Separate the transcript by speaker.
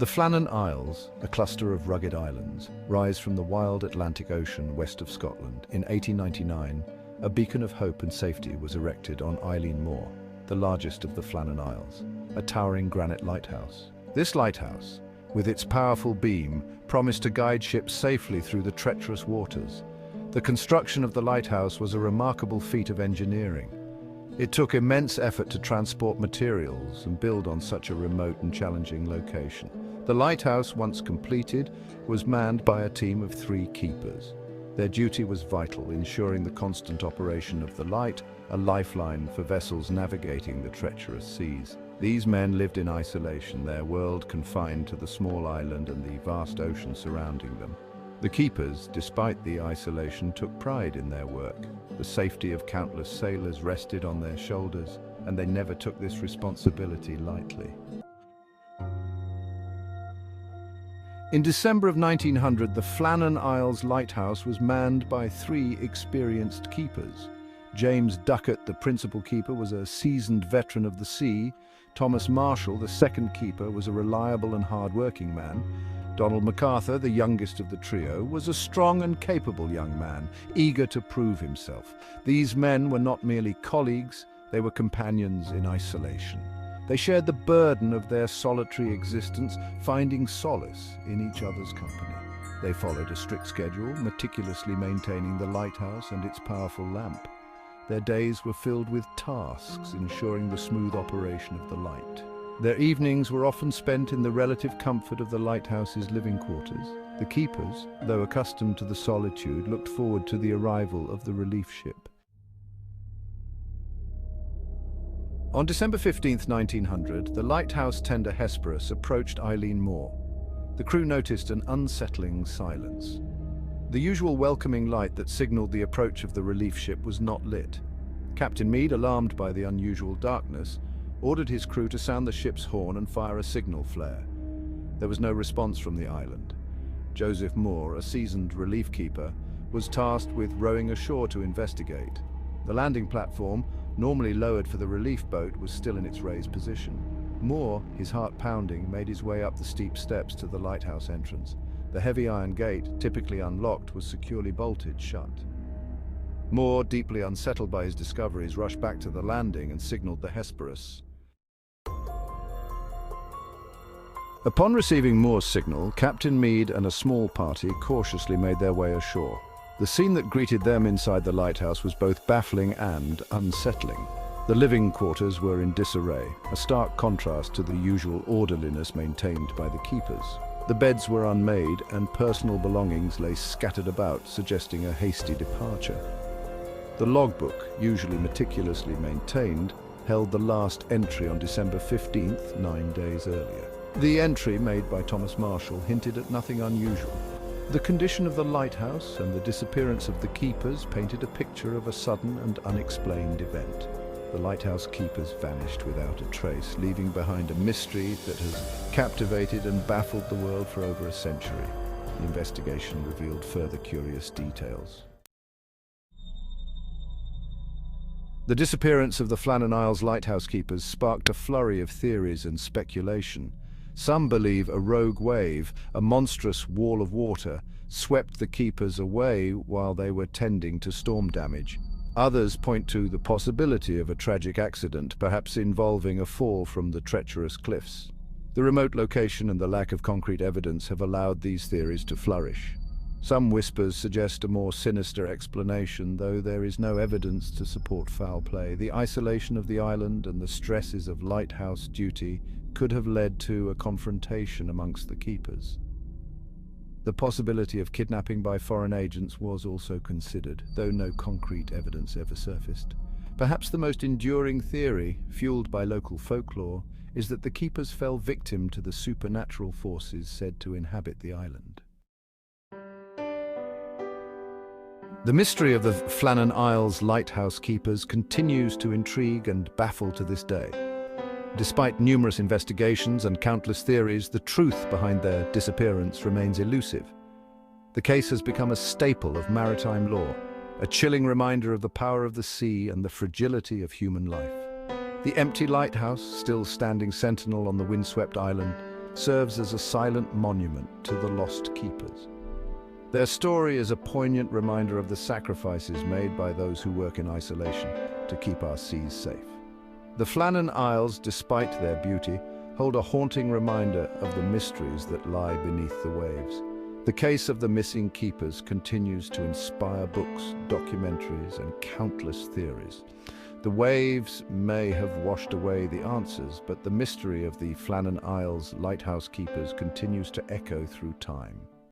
Speaker 1: The Flannahan Isles, a cluster of rugged islands, rise from the wild Atlantic Ocean west of Scotland. In 1899, a beacon of hope and safety was erected on Eilean Moor, the largest of the Flannahan Isles, a towering granite lighthouse. This lighthouse, with its powerful beam, promised to guide ships safely through the treacherous waters. The construction of the lighthouse was a remarkable feat of engineering. It took immense effort to transport materials and build on such a remote and challenging location. The lighthouse, once completed, was manned by a team of 3 keepers. Their duty was vital, ensuring the constant operation of the light, a lifeline for vessels navigating the treacherous seas. These men lived in isolation, their world confined to the small island and the vast ocean surrounding them. The keepers, despite the isolation, took pride in their work. The safety of countless sailors rested on their shoulders, and they never took this responsibility lightly. In December of 1900, the Flannahan Isles lighthouse was manned by 3 experienced keepers. James Duckett, the principal keeper, was a seasoned veteran of the sea. Thomas Marshall, the second keeper, was a reliable and hard-working man. Donald MacArthur, the youngest of the trio, was a strong and capable young man, eager to prove himself. These men were not merely colleagues, they were companions in isolation. They shared the burden of their solitary existence, finding solace in each other's company. They followed a strict schedule, meticulously maintaining the lighthouse and its powerful lamp. Their days were filled with tasks, ensuring the smooth operation of the light. Their evenings were often spent in the relative comfort of the lighthouse's living quarters. The keepers, though accustomed to the solitude, looked forward to the arrival of the relief ship. On December 15, 1900, the lighthouse tender Hesperus approached Eilean Moor. The crew noticed an unsettling silence. The usual welcoming light that signaled the approach of the relief ship was not lit. Captain Meade, alarmed by the unusual darkness, ordered his crew to sound the ship's horn and fire a signal flare. There was no response from the island. Joseph Moore, a seasoned relief keeper, was tasked with rowing ashore to investigate. The landing platform, normally lowered for the relief boat, was still in its raised position. Moore, his heart pounding, made his way up the steep steps to the lighthouse entrance. The heavy iron gate, typically unlocked, was securely bolted shut. Moore, deeply unsettled by his discoveries, rushed back to the landing and signaled the Hesperus. Upon receiving Moore's signal, Captain Meade and a small party cautiously made their way ashore. The scene that greeted them inside the lighthouse was both baffling and unsettling. The living quarters were in disarray, a stark contrast to the usual orderliness maintained by the keepers. The beds were unmade and personal belongings lay scattered about, suggesting a hasty departure. The logbook, usually meticulously maintained, held the last entry on December 15th, 9 days earlier. The entry, made by Thomas Marshall, hinted at nothing unusual. The condition of the lighthouse and the disappearance of the keepers painted a picture of a sudden and unexplained event. The lighthouse keepers vanished without a trace, leaving behind a mystery that has captivated and baffled the world for over a century. The investigation revealed further curious details. The disappearance of the Flannahan Isles lighthouse keepers sparked a flurry of theories and speculation. Some believe a rogue wave, a monstrous wall of water, swept the keepers away while they were tending to storm damage. Others point to the possibility of a tragic accident, perhaps involving a fall from the treacherous cliffs. The remote location and the lack of concrete evidence have allowed these theories to flourish. Some whispers suggest a more sinister explanation, though there is no evidence to support foul play. The isolation of the island and the stresses of lighthouse duty could have led to a confrontation amongst the keepers. The possibility of kidnapping by foreign agents was also considered, though no concrete evidence ever surfaced. Perhaps the most enduring theory, fueled by local folklore, is that the keepers fell victim to the supernatural forces said to inhabit the island. The mystery of the Flannahan Isles lighthouse keepers continues to intrigue and baffle to this day. Despite numerous investigations and countless theories, the truth behind their disappearance remains elusive. The case has become a staple of maritime law, a chilling reminder of the power of the sea and the fragility of human life. The empty lighthouse, still standing sentinel on the windswept island, serves as a silent monument to the lost keepers. Their story is a poignant reminder of the sacrifices made by those who work in isolation to keep our seas safe. The Flannahan Isles, despite their beauty, hold a haunting reminder of the mysteries that lie beneath the waves. The case of the missing keepers continues to inspire books, documentaries, and countless theories. The waves may have washed away the answers, but the mystery of the Flannahan Isles lighthouse keepers continues to echo through time.